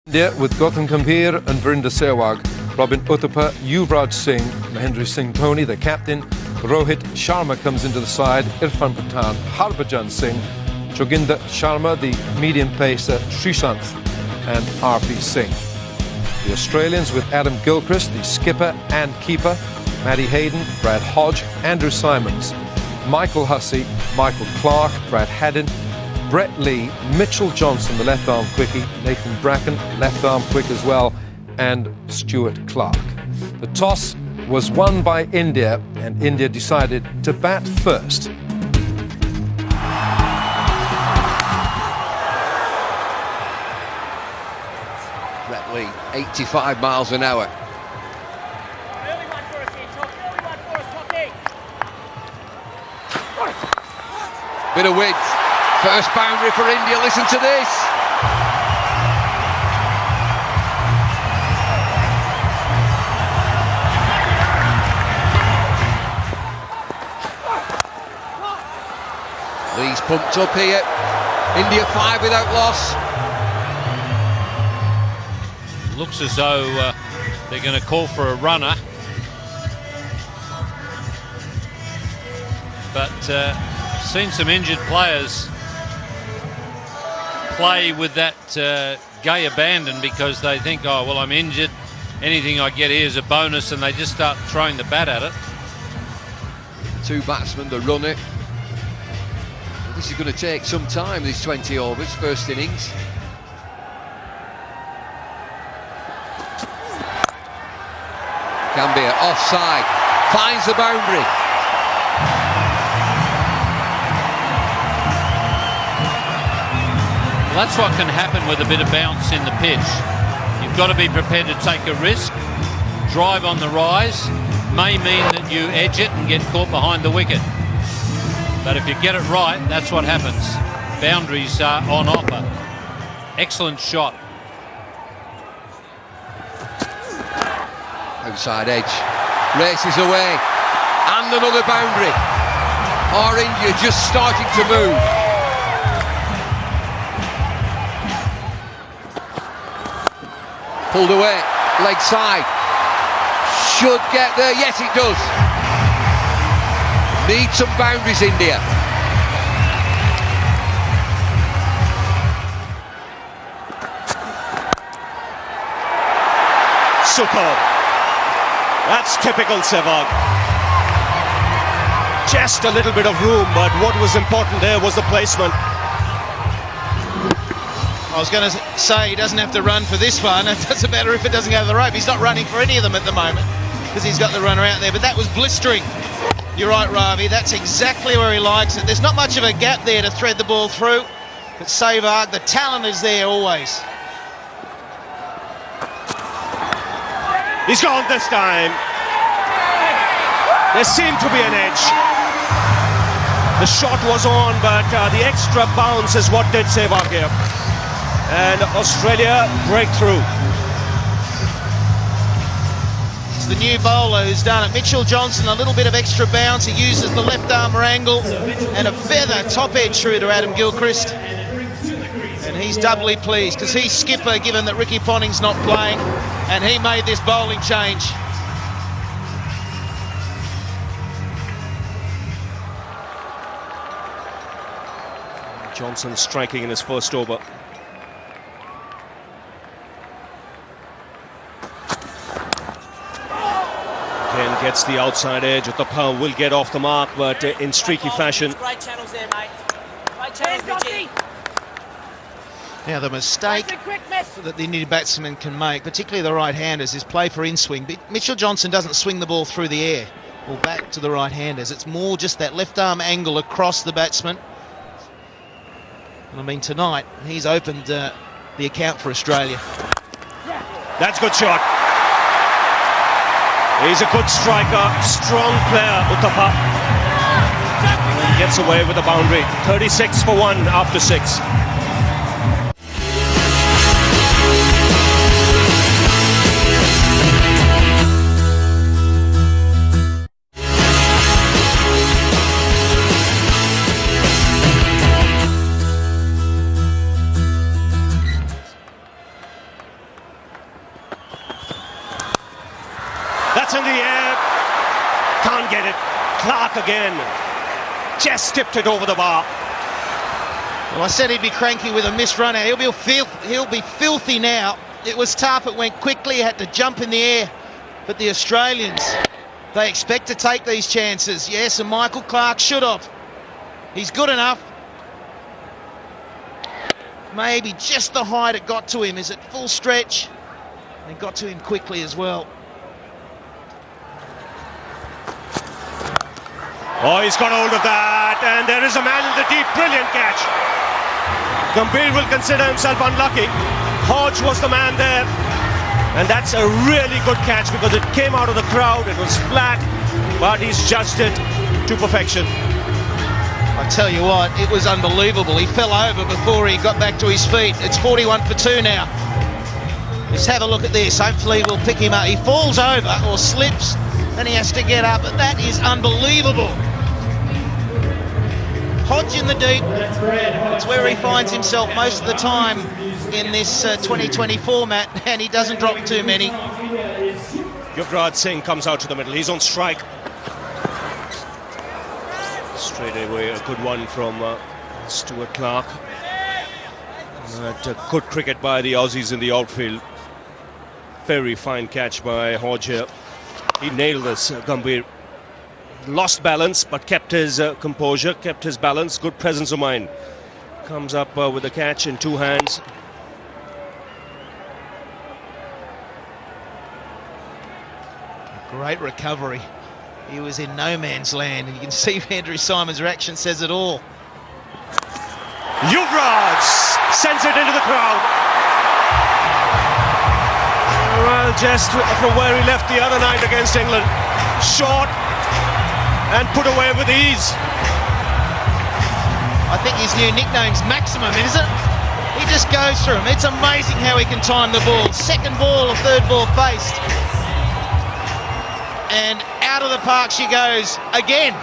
India with Gautam Gambhir and Virinder Sehwag, Robin Uthappa, Yuvraj Singh, Mahendra Singh Dhoni, the captain. Rohit Sharma comes into the side, Irfan Pathan, Harbhajan Singh, Joginder Sharma, the medium pacer, Srishant and RP Singh. The Australians with Adam Gilchrist, the skipper and keeper, Matty Hayden, Brad Hodge, Andrew Simons, Michael Hussey, Michael Clark, Brad Haddin, Brett Lee, Mitchell Johnson, the left-arm quickie, Nathan Bracken, left-arm quick as well, and Stuart Clark. The toss was won by India, and India decided to bat first. Brett Lee, 85 miles an hour. Bit of width. First boundary for India, listen to this. Lee's pumped up here. India 5 without loss. Looks as though they're going to call for a runner. But I've seen some injured players play with that gay abandon because they think, oh, well, I'm injured. Anything I get here is a bonus, and they just start throwing the bat at it. Two batsmen, the runner. This is going to take some time, these 20 overs, first innings. Gambhir offside, finds the boundary. Well, that's what can happen with a bit of bounce in the pitch. You've got to be prepared to take a risk. Drive on the rise may mean that you edge it and get caught behind the wicket. But if you get it right, that's what happens. Boundaries are on offer. Excellent shot. Outside edge, races away, and another boundary. Or India just starting to move. Pulled away, leg side. Should get there, yes it does. Need some boundaries, India. Superb. That's typical Sehwag. Just a little bit of room, but what was important there was the placement. I was going to say he doesn't have to run for this one. It doesn't matter if it doesn't go to the rope. He's not running for any of them at the moment because he's got the runner out there. But that was blistering. You're right, Ravi. That's exactly where he likes it. There's not much of a gap there to thread the ball through. But Sehwag, the talent is there always. He's gone this time. There seemed to be an edge. The shot was on, but the extra bounce is what did Sehwag here. And Australia break through. It's the new bowler who's done it. Mitchell Johnson, a little bit of extra bounce. He uses the left arm angle and a feather top edge through to Adam Gilchrist. And he's doubly pleased because he's skipper, given that Ricky Ponting's not playing, and he made this bowling change. Johnson striking in his first over. Again gets the outside edge. Uthappa will get off the mark, but in streaky fashion. Right channels there, mate. Right channels, Richie. Now the mistake that the Indian batsmen can make, particularly the right-handers, is play for in-swing. Mitchell Johnson doesn't swing the ball through the air or back to the right-handers. It's more just that left arm angle across the batsman. I mean, tonight he's opened the account for Australia. That's a good shot. He's a good striker, strong player, Uthappa. And gets away with the boundary. 36 for 1 after 6. That's in the air. Can't get it. Clark again. Just tipped it over the bar. Well, I said he'd be cranky with a missed runner. He'll be filthy now. It was tough. It went quickly. He had to jump in the air. But the Australians, they expect to take these chances. Yes, and Michael Clark should have. He's good enough. Maybe just the height it got to him. Is it full stretch? It got to him quickly as well. Oh, he's got hold of that, and there is a man in the deep. Brilliant catch. Gambhir will consider himself unlucky. Hodge was the man there, and that's a really good catch because it came out of the crowd. It was flat, but he's judged it to perfection. I tell you what, it was unbelievable. He fell over before he got back to his feet. It's 41 for 2 now. Just have a look at this. Hopefully we'll pick him up. He falls over or slips, then he has to get up. But that is unbelievable. Hodge in the deep. It's where he finds himself most of the time in this 2020 format, and he doesn't drop too many. Yuvraj Singh comes out to the middle. He's on strike. Straight away, a good one from Stuart Clark. Good cricket by the Aussies in the outfield. Very fine catch by Hodge here. He nailed this, Gambhir. Lost balance, but kept his composure, kept his balance, good presence of mind. Comes up with the catch in 2 hands. Great recovery. He was in no man's land, and you can see Andrew Symonds' reaction says it all. Yuvraj sends it into the crowd. Well, just from where he left the other night against England. Short and put away with ease. I think his new nickname's Maximum, isn't it? He just goes through them. It's amazing how he can time the ball. Second ball or third ball faced. And out of the park she goes again.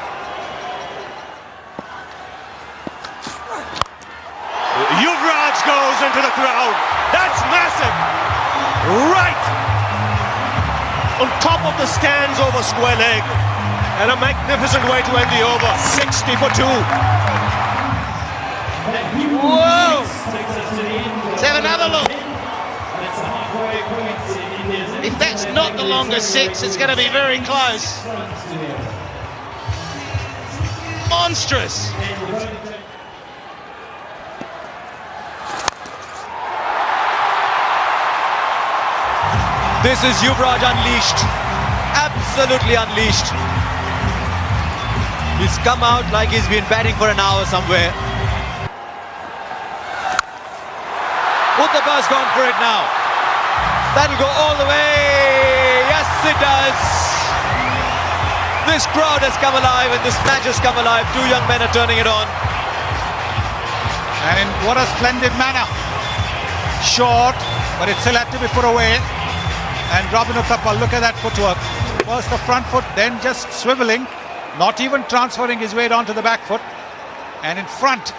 Yuvraj goes into the crowd. That's massive. Right on top of the stands over square leg. And a magnificent way to end the over. 60 for 2. Whoa! Let's have another look. If that's not the longest 6, it's going to be very close. Monstrous. This is Yuvraj unleashed. Absolutely unleashed. He's come out like he's been batting for an hour somewhere. Uthappa's gone for it now. That'll go all the way. Yes, it does. This crowd has come alive and this match has come alive. 2 young men are turning it on. And what a splendid manner. Short, but it still had to be put away. And Robin Uthappa, look at that footwork. First the front foot, then just swiveling. Not even transferring his weight onto the back foot. And in front.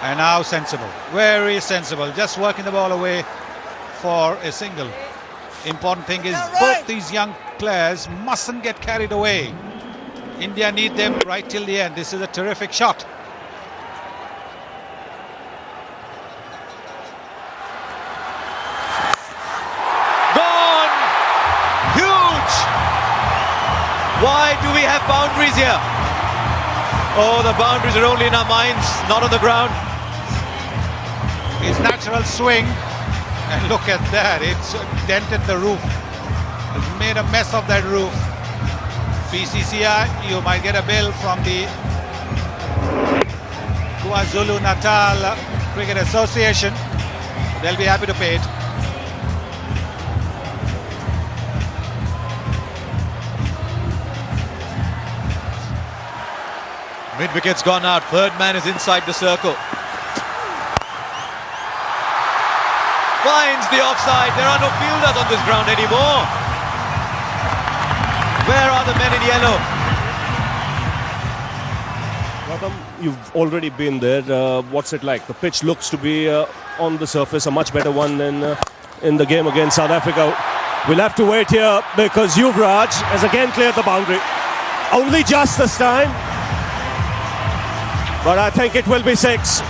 And now sensible. Very sensible. Just working the ball away for a single. Important thing is both these young players mustn't get carried away. India need them right till the end. This is a terrific shot. Gone! Huge! Why do we have boundaries here? Oh, the boundaries are only in our minds, not on the ground. His natural swing. And look at that, it's dented the roof. It's made a mess of that roof. BCCI, you might get a bill from the KwaZulu-Natal Cricket Association. They'll be happy to pay it. Mid-wicket's gone out, third man is inside the circle. Finds the offside. There are no fielders on this ground anymore. Where are the men in yellow? Gautam, you've already been there. What's it like? The pitch looks to be on the surface a much better one than in the game against South Africa. We'll have to wait here because Yuvraj has again cleared the boundary. Only just this time. But I think it will be 6.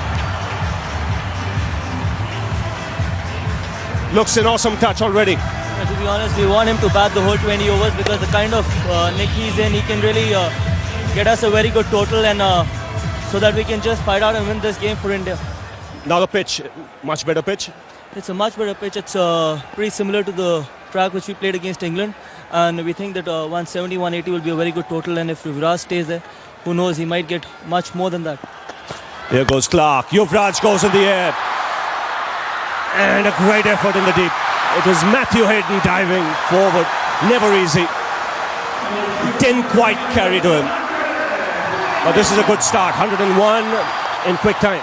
Looks an awesome touch already. To be honest, we want him to bat the whole 20 overs because the kind of nick he's in, he can really get us a very good total, and so that we can just fight out and win this game for India. Now the pitch, much better pitch. It's a much better pitch. It's pretty similar to the track which we played against England, and we think that 170, 180 will be a very good total, and if Yuvraj stays there, who knows, he might get much more than that. Here goes Clark. Yuvraj goes in the air. And a great effort in the deep. It was Matthew Hayden diving forward. Never easy. Didn't quite carry to him. But this is a good start. 101 in quick time.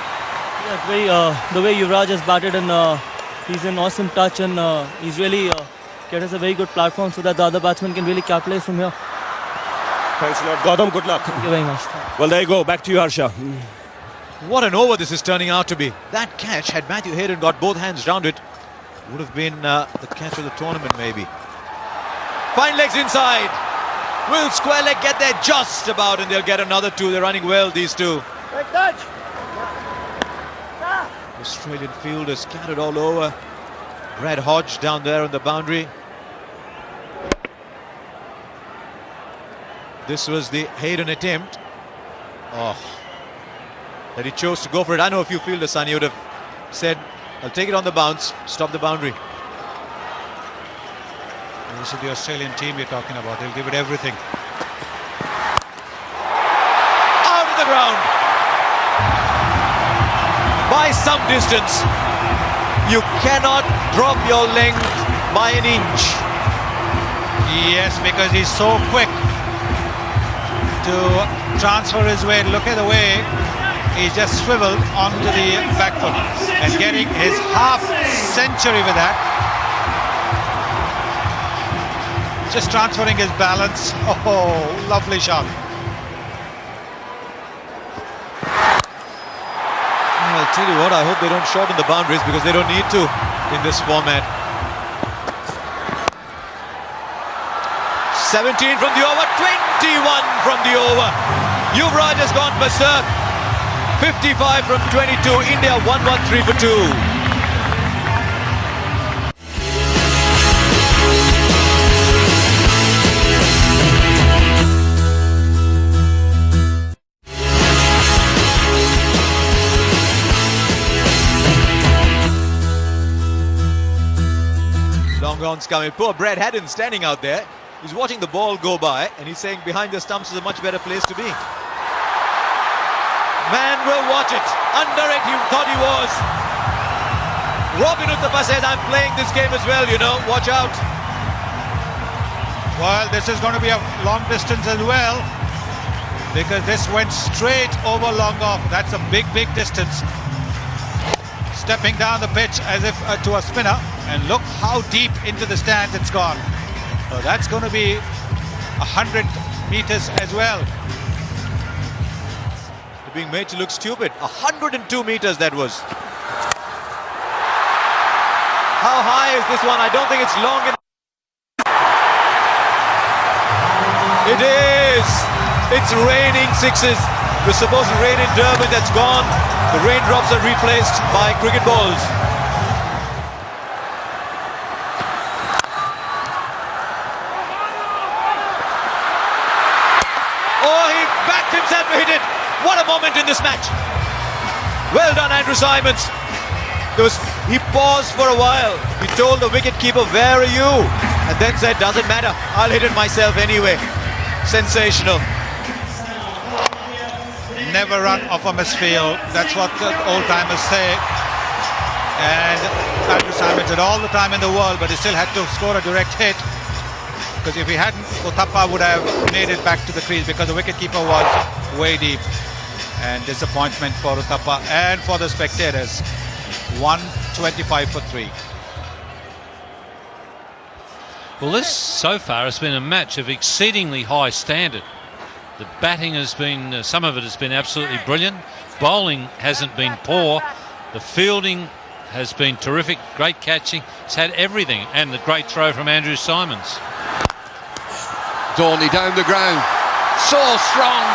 Yeah, the way Yuvraj has batted, and he's an awesome touch, and he's really get us a very good platform so that the other batsmen can really capitalize from here. Thanks a lot, Gautam. Good luck. Thank you very much. Well, there you go. Back to you, Harsha. What an over this is turning out to be. That catch, had Matthew Hayden got both hands round it, would have been the catch of the tournament maybe. Fine legs inside. Will square leg get there just about, and they'll get another 2. They're running well, these two. Australian fielders scattered all over. Brad Hodge down there on the boundary. This was the Hayden attempt. Oh, that he chose to go for it. I know a few fielders, Sonny, would have said, I'll take it on the bounce, stop the boundary. This is the Australian team we're talking about. They'll give it everything. Out of the ground. By some distance. You cannot drop your length by an inch. Yes, because he's so quick to transfer his weight. Look at the way he just swiveled onto the back foot and getting his half century with that. Just transferring his balance. Oh, lovely shot. I'll tell you what, I hope they don't shorten the boundaries because they don't need to in this format. 17 from the over, 21 from the over. Yuvraj has gone berserk. 55 from 22. India 113 for 2. Long on's coming. Poor Brad Haddon standing out there. He's watching the ball go by and he's saying behind the stumps is a much better place to be. Man will watch it. Under it, he thought he was. Robin Uthappa said, I'm playing this game as well, you know. Watch out. Well, this is going to be a long distance as well, because this went straight over long off. That's a big, big distance. Stepping down the pitch as if to a spinner, and look how deep into the stands it's gone. So that's going to be 100 meters as well. They're being made to look stupid. 102 meters that was. How high is this one? I don't think it's long enough. It is. It's raining sixes. It was supposed to rain in Durban. That's gone. The raindrops are replaced by cricket balls. Oh, he backed himself to hit it. What a moment in this match. Well done, Andrew Simons. He paused for a while. He told the wicketkeeper, where are you? And then said, doesn't matter. I'll hit it myself anyway. Sensational. Never run off a misfield. That's what the old-timers say. And Andrew Simons had all the time in the world, but he still had to score a direct hit. Because if he hadn't, Uthappa would have made it back to the crease because the wicketkeeper was way deep. And disappointment for Uthappa and for the spectators. 125 for 3. Well, this so far has been a match of exceedingly high standard. The batting has been, some of it has been absolutely brilliant. Bowling hasn't been poor. The fielding has been terrific. Great catching. He's had everything. And the great throw from Andrew Simons. Dorney down the ground. So strong.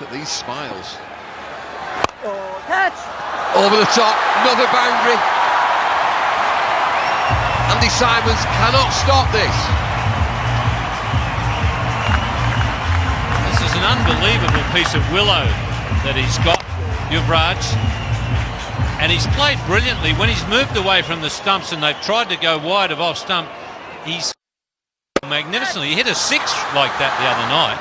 Look at these smiles. Catch! Over the top, another boundary. Andy Simons cannot stop this. This is an unbelievable piece of willow that he's got, Yuvraj. And he's played brilliantly. When he's moved away from the stumps and they've tried to go wide of off stump, he's magnificently. He hit a 6 like that the other night.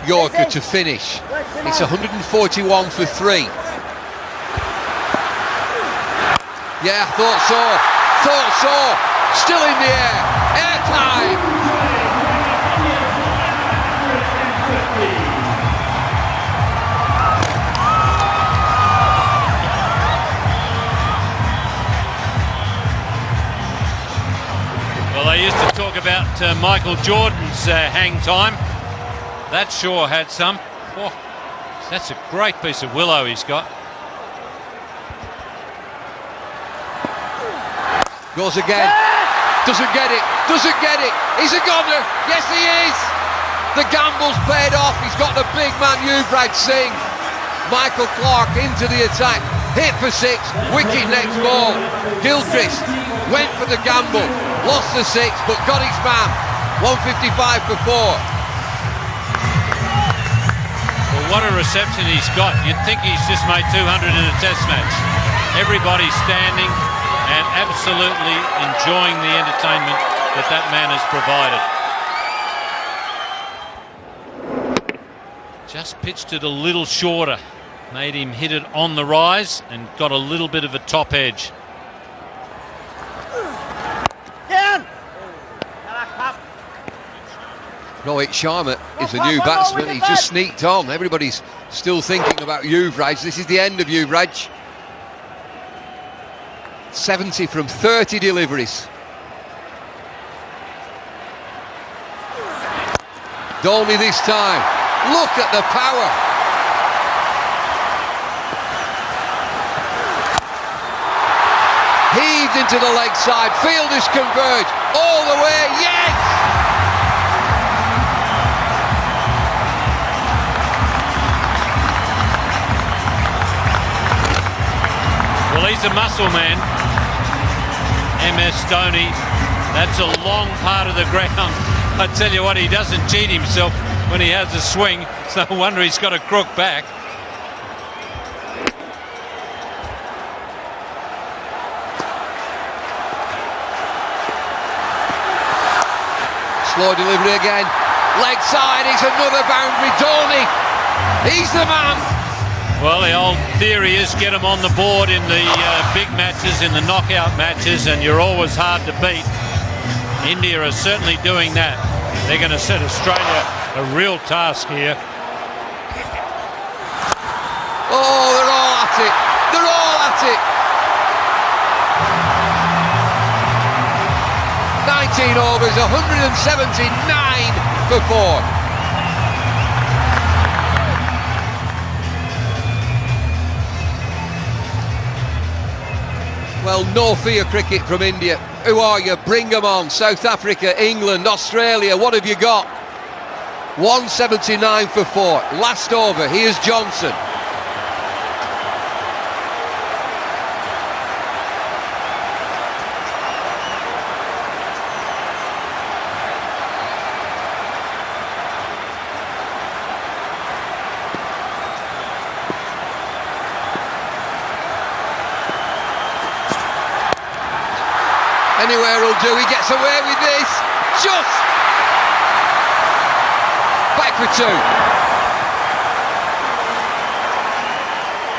Yorker to finish. It's 141 for 3. Yeah, thought so. Still in the air. Airtime. Well, they used to talk about Michael Jordan's hang time. That sure had some. Oh, that's a great piece of willow he's got. Goes again. Doesn't get it. He's a goner. Yes, he is. The gamble's paid off. He's got the big man Yuvraj Singh. Michael Clark into the attack. Hit for 6. Wicket next ball. Gilchrist went for the gamble. Lost the 6, but got his man. 155 for 4. Well, what a reception he's got. You'd think he's just made 200 in a test match. Everybody's standing and absolutely enjoying the entertainment that man has provided. Just pitched it a little shorter. Made him hit it on the rise and got a little bit of a top edge. Rohit Sharma is a new batsman. He just sneaked on. Everybody's still thinking about Yuvraj. This is the end of Yuvraj. 70 from 30 deliveries. Dolby this time. Look at the power. Heaved into the leg side. Fielders converge all the way. Yes! Well, he's a muscle man, MS Dhoni. That's a long part of the ground. I tell you what, he doesn't cheat himself when he has a swing. It's no wonder he's got a crook back. Slow delivery again. Leg side, it's another boundary. Dhoni, he's the man. Well, the old theory is get them on the board in the big matches, in the knockout matches, and you're always hard to beat. India are certainly doing that. They're going to set Australia a real task here. Oh, they're all at it. They're all at it. 19 overs, 179 for 4. Well, no fear cricket from India. Who are you? Bring them on. South Africa, England, Australia, what have you got? 179 for 4. Last over, here's Johnson. Anywhere will do. He gets away with this. Just back for 2.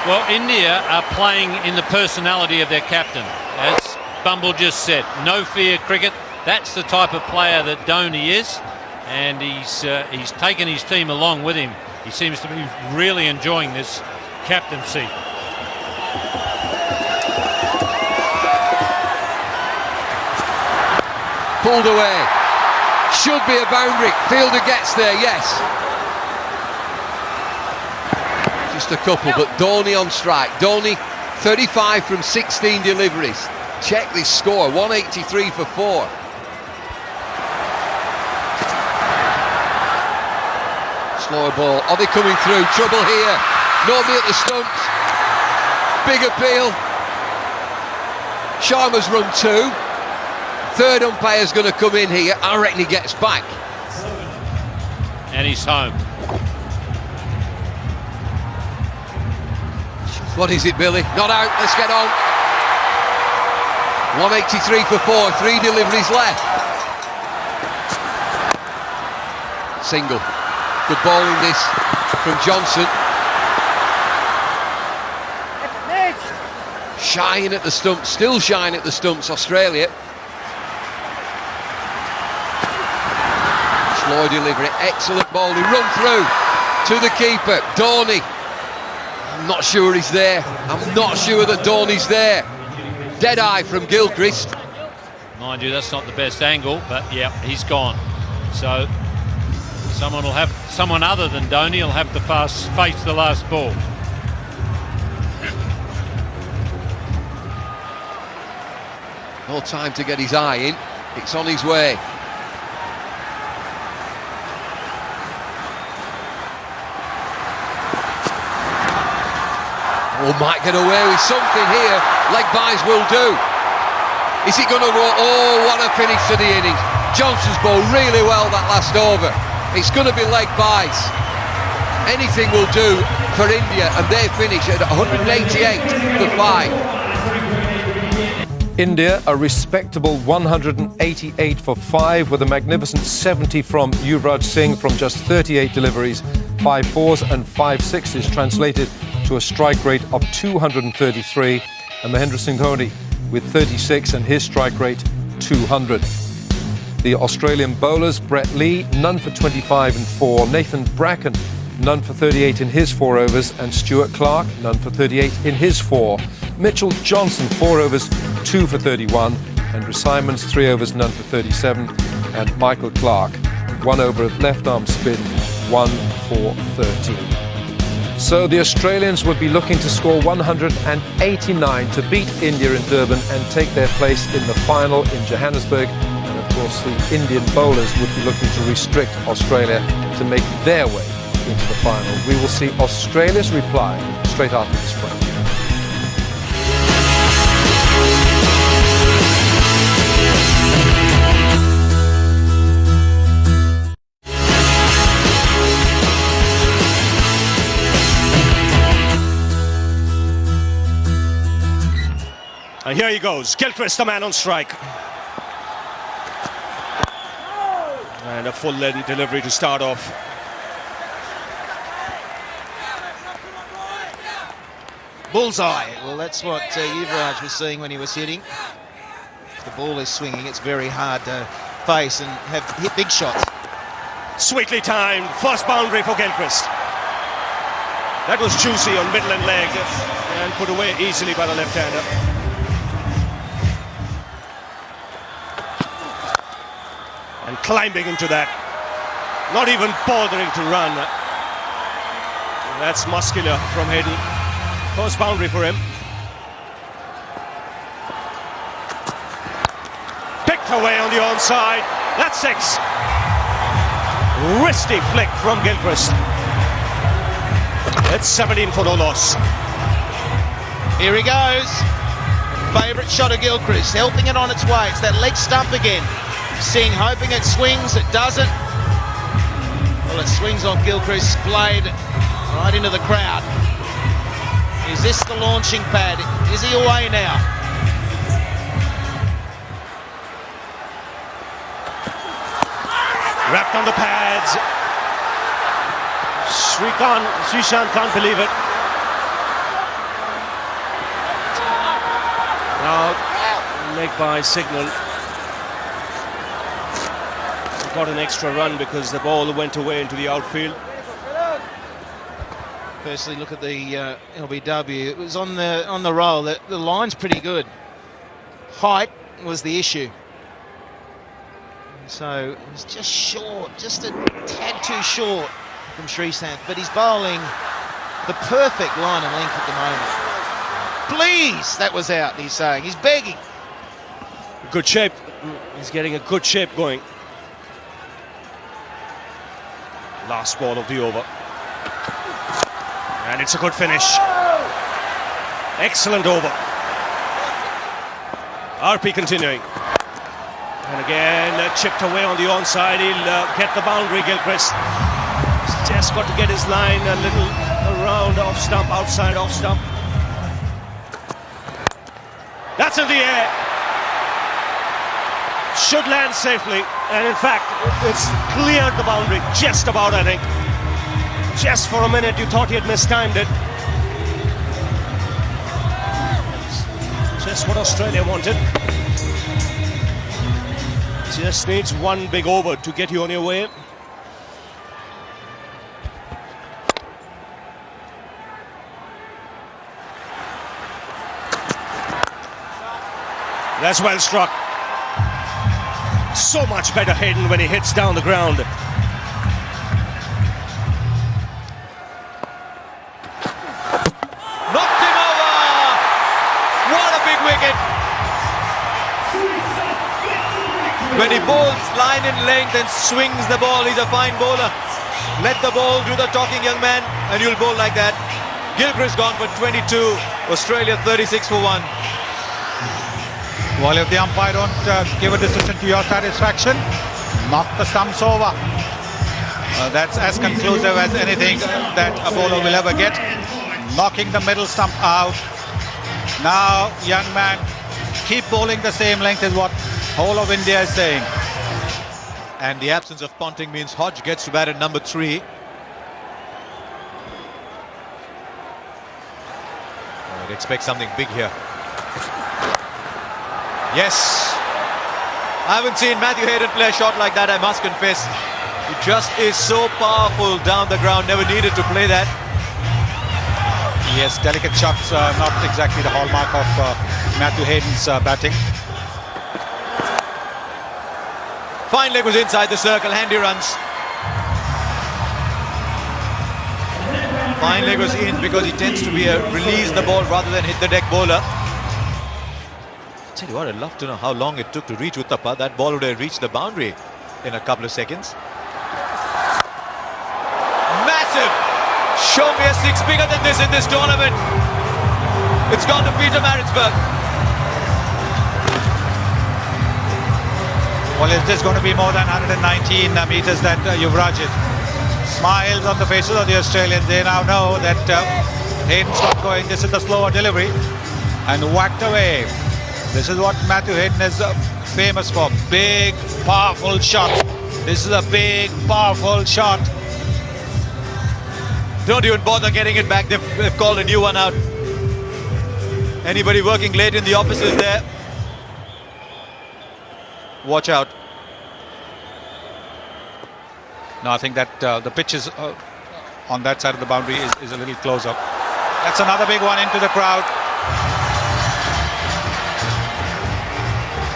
Well, India are playing in the personality of their captain. As Bumble just said, no fear cricket. That's the type of player that Dhoni is, and he's taken his team along with him. He seems to be really enjoying this captaincy. pulled away. Should be a boundary. Fielder gets there, yes. Just a couple, but Dhoni on strike. Dhoni, 35 from 16 deliveries. Check this score, 183 for 4. Slower ball. Are they coming through? Trouble here. Nobody at the stumps. Big appeal. Sharma's run 2. Third umpire's going to come in here. I reckon he gets back. And he's home. What is it, Billy? Not out. Let's get on. 183 for 4. 3 deliveries left. Single. Good bowling this from Johnson. Shying at the stumps. Still shying at the stumps, Australia. Slow delivery. Excellent bowling. Run through to the keeper. Dhoni. I'm not sure he's there. I'm not sure that Dhoni's there. Dead eye from Gilchrist. Mind you, that's not the best angle, but yeah, he's gone. So someone other than Dhoni will have to face the last ball. No time to get his eye in. It's on his way. Oh, might get away with something here. Leg byes will do. Is it going to go? Oh, what a finish to the innings. Johnson's bowled really well that last over. It's going to be leg byes. Anything will do for India, and they finish at 188 for 5. India, a respectable 188 for 5 with a magnificent 70 from Yuvraj Singh from just 38 deliveries, 5 fours and 5 sixes, translated to a strike rate of 233, and Mahendra Singh Dhoni with 36 and his strike rate 200. The Australian bowlers, Brett Lee, none for 25 and 4, Nathan Bracken, none for 38 in his 4 overs, and Stuart Clark, none for 38 in his 4. Mitchell Johnson, 4 overs, 2 for 31, Andrew Simons, 3 overs, none for 37, and Michael Clark, 1 over of left-arm spin, 1 for 13. So the Australians would be looking to score 189 to beat India in Durban and take their place in the final in Johannesburg. And of course the Indian bowlers would be looking to restrict Australia to make their way into the final. We will see Australia's reply straight after this break. And here he goes, Gilchrist, the man on strike. And a full-length delivery to start off. Bullseye. Well, that's what Yuvraj was seeing when he was hitting. If the ball is swinging, it's very hard to face and hit big shots. Sweetly timed, first boundary for Gilchrist. That was juicy on middle and leg and put away easily by the left-hander. And climbing into that, not even bothering to run. That's muscular from Hayden. First boundary for him. Picked away on the onside. That's 6. Wristy flick from Gilchrist. It's 17 for no loss. Here he goes. Favourite shot of Gilchrist, helping it on its way. It's that leg stump again. Singh hoping it swings, it doesn't. Well, it swings off Gilchrist's blade right into the crowd. Is this the launching pad? Is he away now? Wrapped on the pads. Srishant can't believe it. Now, leg by signal. Got an extra run because the ball went away into the outfield. Firstly, look at the LBW. It was on the roll. The line's pretty good. Height was the issue. So it was just short, just a tad too short from Srisanth, but he's bowling the perfect line and length at the moment. Please, that was out, he's saying. He's begging. Good shape. He's getting a good shape going. Last ball of the over. And it's a good finish. Excellent over. RP continuing. And again, chipped away on the onside. He'll get the boundary, Gilchrist. He's just got to get his line a little around off stump, outside off stump. That's in the air. Should land safely. And in fact, it's cleared the boundary. Just about, I think. Just for a minute, you thought he had mistimed it. Just what Australia wanted. Just needs one big over to get you on your way. That's well struck. So much better Hayden when he hits down the ground. Knocked him over! What a big wicket! When he bowls line and length and swings the ball, he's a fine bowler. Let the ball do the talking, young man, and you'll bowl like that. Gilchrist gone for 22, Australia 36 for 1. Well, if the umpire don't give a decision to your satisfaction, knock the stumps over. That's as conclusive as anything that a bowler will ever get. Knocking the middle stump out. Now, young man, keep bowling the same length is what whole of India is saying. And the absence of Ponting means Hodge gets to bat at number 3. I'd expect something big here. Yes. I haven't seen Matthew Hayden play a shot like that, I must confess. He just is so powerful down the ground, never needed to play that. Yes, delicate shots, not exactly the hallmark of Matthew Hayden's batting. Fine leg was inside the circle, handy runs. Fine leg was in because he tends to be a release the ball rather than hit the deck bowler. Tell you what, I'd love to know how long it took to reach Uthappa. That ball would have reached the boundary in a couple of seconds. Massive! Show me a 6 bigger than this in this tournament. It's gone to Peter Maritzburg. Well, is this going to be more than 119 meters that Yuvraj hit? Smiles on the faces of the Australians. They now know that Hayden's not going. This is the slower delivery. And whacked away. This is what Matthew Hayden is famous for. Big, powerful shot. This is a big, powerful shot. Don't even bother getting it back. They've called a new one out. Anybody working late in the offices there? Watch out. No, I think that the pitch is on that side of the boundary is a little closer. That's another big one into the crowd.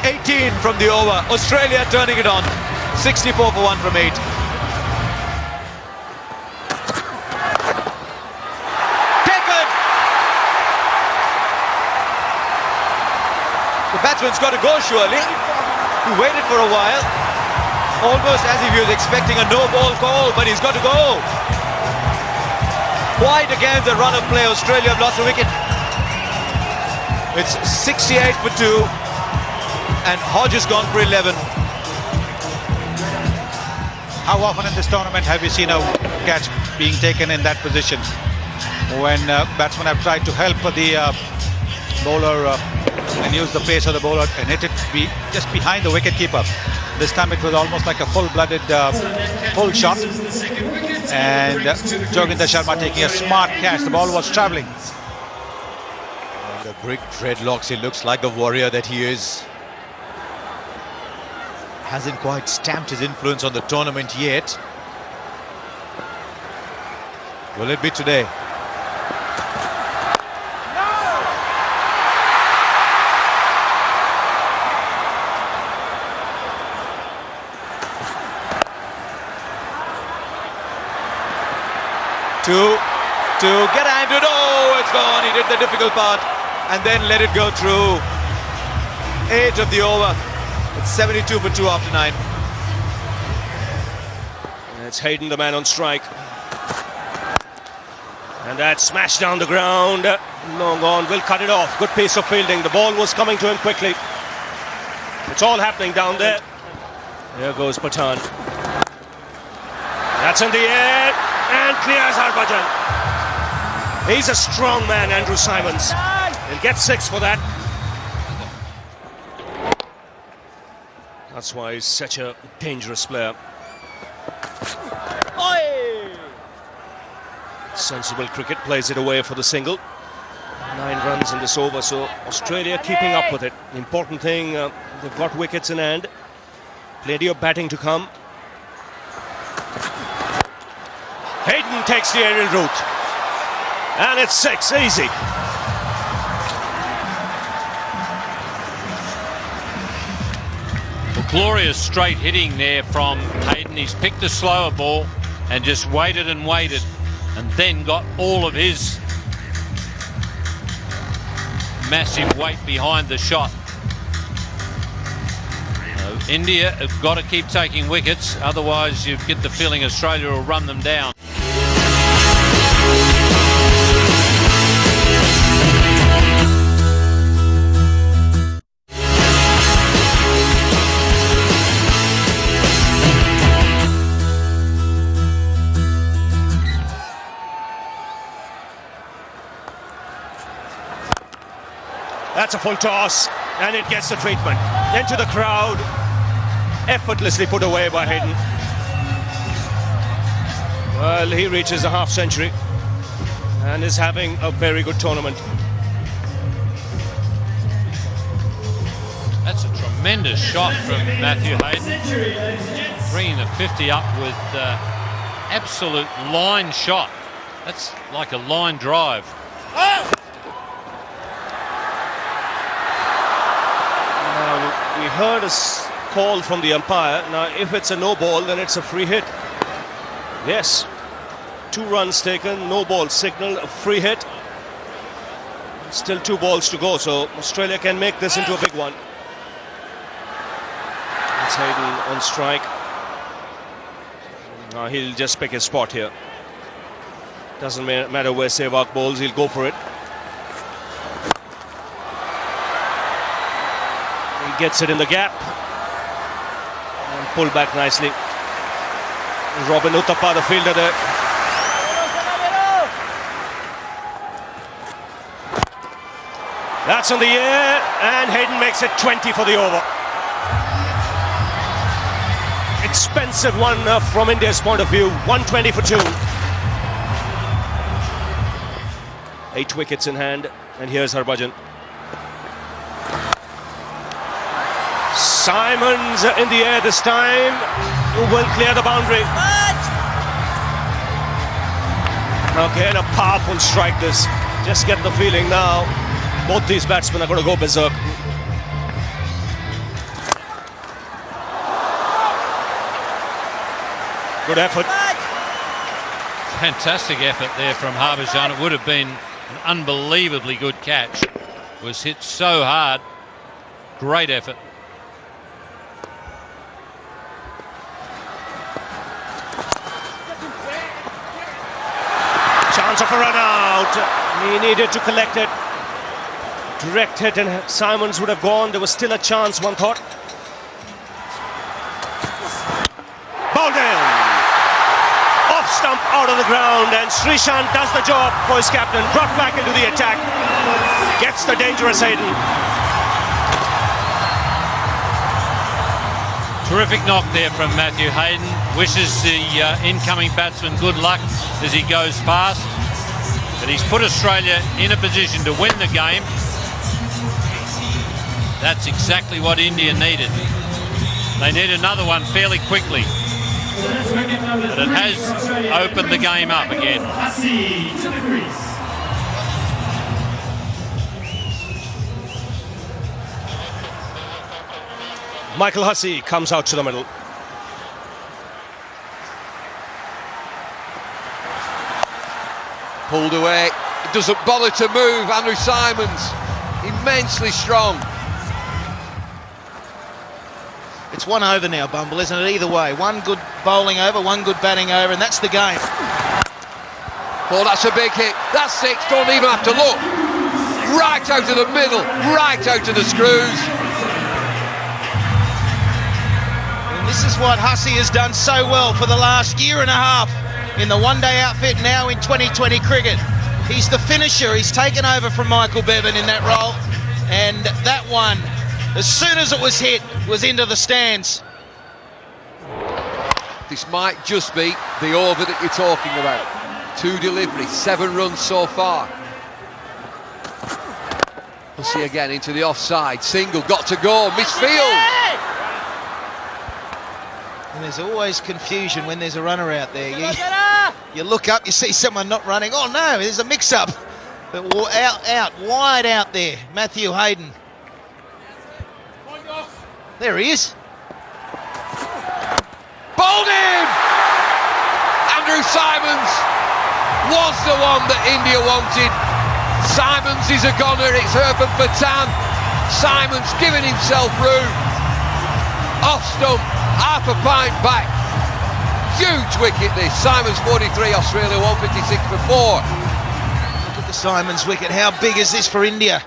18 from the over. Australia turning it on. 64 for 1 from 8. Taken! The batsman's got to go surely. He waited for a while. Almost as if he was expecting a no-ball call, but he's got to go. Wide against the run of play. Australia have lost a wicket. It's 68 for 2. And Hodge has gone for 11. How often in this tournament have you seen a catch being taken in that position? When batsmen have tried to help the bowler and use the pace of the bowler and hit it just behind the wicketkeeper. This time it was almost like a full-blooded pull shot. And Joginder Sharma taking a smart catch. The ball was travelling. The brick dreadlocks, he looks like the warrior that he is. Hasn't quite stamped his influence on the tournament yet. Will it be today? to get handed. Oh, it's gone. He did the difficult part and then let it go through. 8 of the over. It's 72 for 2 after 9. It's Hayden, the man on strike. And that smashed down the ground. Long on, will cut it off. Good piece of fielding. The ball was coming to him quickly. It's all happening down there. There goes Pathan. That's in the air and clears Harbhajan. He's a strong man, Andrew Simons. He'll get 6 for that. That's why he's such a dangerous player. Sensible cricket, plays it away for the single. 9 runs in this over, so Australia keeping up with it. The important thing, they've got wickets in hand. Plenty of batting to come. Hayden takes the aerial route. And it's 6, easy. Well, glorious straight hitting there from Hayden. He's picked a slower ball and just waited and waited, and then got all of his massive weight behind the shot. India have got to keep taking wickets, otherwise you get the feeling Australia will run them down. That's a full toss, and it gets the treatment. Into the crowd, effortlessly put away by Hayden. Well, he reaches a half century and is having a very good tournament. That's a tremendous shot from Matthew Hayden, bringing the 50 up with absolute line shot. That's like a line drive. We heard a call from the umpire. Now, if it's a no ball, then it's a free hit. Yes. 2 runs taken, no ball signal, a free hit. Still 2 balls to go, so Australia can make this into a big one. It's Hayden on strike. Now he'll just pick his spot here. Doesn't matter where Sehwag bowls, he'll go for it. He gets it in the gap and pull back nicely. Robin Uthappa, the fielder there. That's in the air, and Hayden makes it 20 for the over. Expensive one from India's point of view. 120 for 2. 8 wickets in hand, and here's Harbhajan. Simons in the air this time, who will clear the boundary. Again, a powerful strike this. Just get the feeling now, both these batsmen are going to go berserk. Good effort. Fantastic effort there from Harbhajan. It would have been an unbelievably good catch. Was hit so hard. Great effort. Chance of a run out. He needed to collect it. Direct hit and Simons would have gone. There was still a chance, one thought. Bowled in. Off stump out of the ground, and Srishant does the job for his captain. Brought back into the attack. Gets the dangerous Hayden. Terrific knock there from Matthew Hayden. Wishes the incoming batsman good luck as he goes past. But he's put Australia in a position to win the game. That's exactly what India needed. They need another one fairly quickly. But it has opened the game up again. Michael Hussey comes out to the middle. Pulled away. He doesn't bother to move. Andrew Simons, immensely strong. It's 1 over now, Bumble, isn't it? Either way. One good bowling over, one good batting over, and that's the game. Oh, that's a big hit. That's 6. Don't even have to look. Right out of the middle. Right out of the screws. And this is what Hussey has done so well for the last year and a half in the one-day outfit, now in 2020 cricket. He's the finisher. He's taken over from Michael Bevan in that role. And that one, as soon as it was hit, was into the stands. This might just be the over that you're talking about. 2 deliveries, 7 runs so far. We'll see again into the offside. Single, got to go, misfield. And there's always confusion when there's a runner out there. You look up, you see someone not running. Oh no, there's a mix-up. But wide out there, Matthew Hayden. There he is. Bowled him! Andrew Simons was the one that India wanted. Simons is a goner, it's Irfan Pathan. Simons giving himself room. Off stump, half a pint back. Huge wicket this. Simons 43, Australia 156 for 4. Look at the Simons wicket. How big is this for India?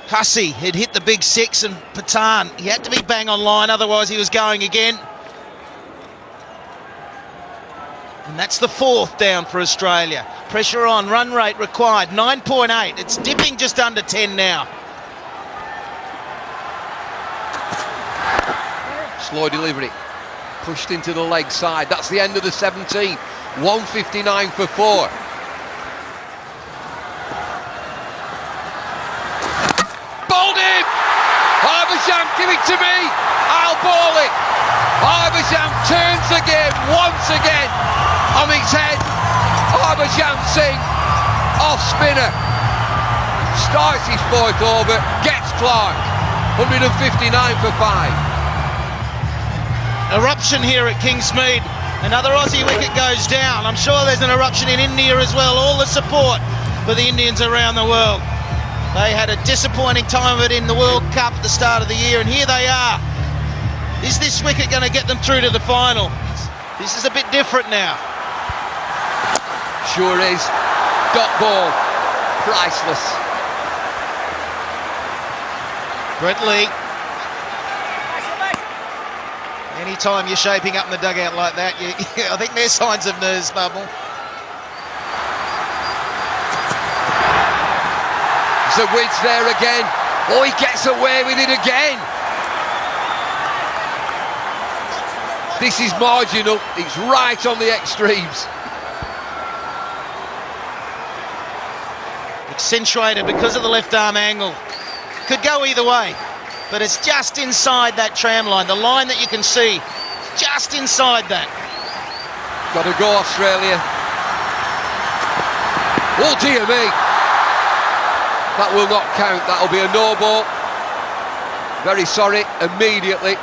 Hussey had hit the big 6 and Pathan, he had to be bang on line, otherwise he was going again. And that's the 4th down for Australia. Pressure on, run rate required, 9.8. It's dipping just under 10 now. Slow delivery. Pushed into the leg side. That's the end of the 17th. 159 for 4. Bowled him! Harbhajan, give it to me! I'll bowl it! Harbhajan turns the game once again on its head. Harbhajan Singh, off spinner. Starts his 4th over, gets Clark. 159 for 5. Eruption here at Kingsmead. Another Aussie wicket goes down. I'm sure there's an eruption in India as well. All the support for the Indians around the world. They had a disappointing time of it in the World Cup at the start of the year, and here they are. Is this wicket going to get them through to the final? This is a bit different now. Sure is. Dot ball. Priceless. Brett Lee. Anytime you're shaping up in the dugout like that, I think there's signs of nerves, Bubble. The width there again. Oh, he gets away with it again. This is marginal. It's right on the extremes. Accentuated because of the left arm angle. Could go either way, but it's just inside that tram line. The line that you can see, just inside that. Got to go, Australia. Oh, dear me. That will not count. That'll be a no ball. Very sorry, immediately.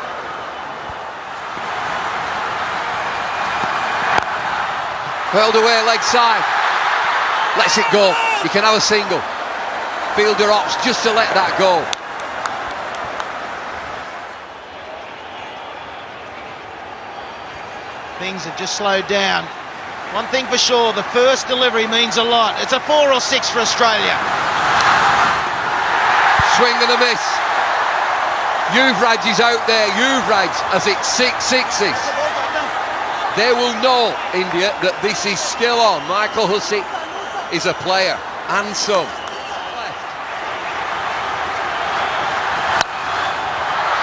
Hurled away, leg side. Lets it go. He can have a single. Fielder opts just to let that go. Things have just slowed down. One thing for sure, the first delivery means a lot. It's a 4 or 6 for Australia. Swing and a miss. Yuvraj is out there. Yuvraj has it 6 sixes. They will know, India, that this is still on. Michael Hussey is a player, and some.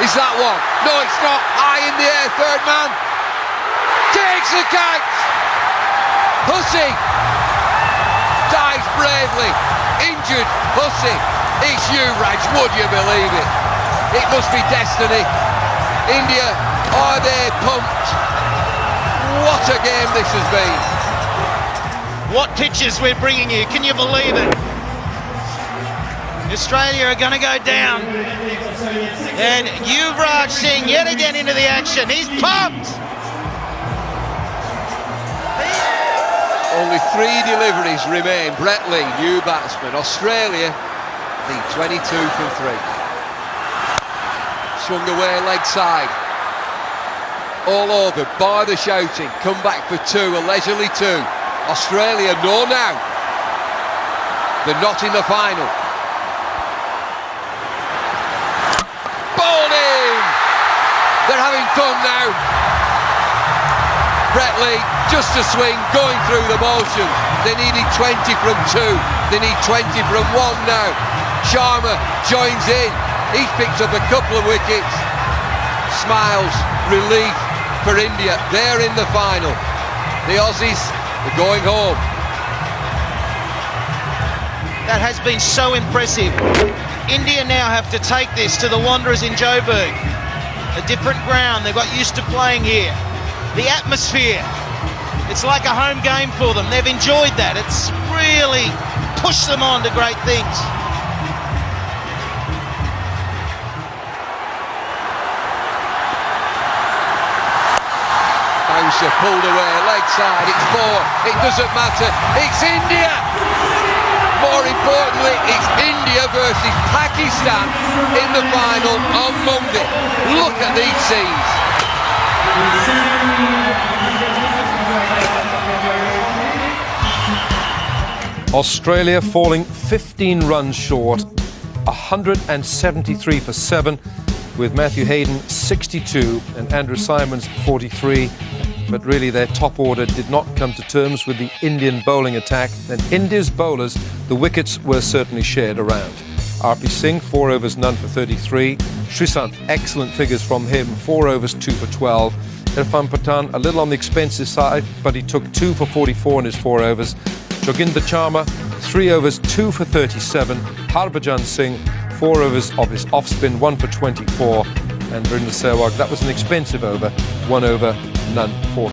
Is that one? No, it's not. High in the air, 3rd man. Takes the catch. Hussey dies bravely. Injured Hussey. It's Yuvraj, would you believe it? It must be destiny. India, are they pumped? What a game this has been. What pitches we're bringing you, can you believe it? Australia are going to go down. And Yuvraj Singh yet again into the action. He's pumped. Only Only 3 deliveries remain. Brett Lee, new batsman. Australia lead 22 from 3. Swung away leg side. All over, by the shouting. Come back for 2, a leisurely 2. Australia know now. They're not in the final. Bowled in! They're having fun now. Brett Lee, just a swing, going through the motions. They needed 20 from 2. They need 20 from 1 now. Sharma joins in. He's picked up a couple of wickets. Smiles, relief for India. They're in the final. The Aussies are going home. That has been so impressive. India now have to take this to the Wanderers in Joburg. A different ground. They've got used to playing here. The atmosphere. It's like a home game for them. They've enjoyed that. It's really pushed them on to great things. Pulled away, leg side, it's 4, it doesn't matter, it's India! More importantly, it's India versus Pakistan in the final on Monday. Look at these scenes. Australia falling 15 runs short, 173 for 7, with Matthew Hayden 62 and Andrew Symonds 43. But really their top order did not come to terms with the Indian bowling attack, and India's bowlers, the wickets were certainly shared around. RP Singh, 4 overs, none for 33. Srisant, excellent figures from him, 4 overs, 2 for 12. Irfan Pathan, a little on the expensive side, but he took 2 for 44 in his 4 overs. Joginder Sharma, 3 overs, 2 for 37. Harbhajan Singh, 4 overs of his off-spin, 1 for 24. And Vrinder Sehwag, that was an expensive over, 1 over, none for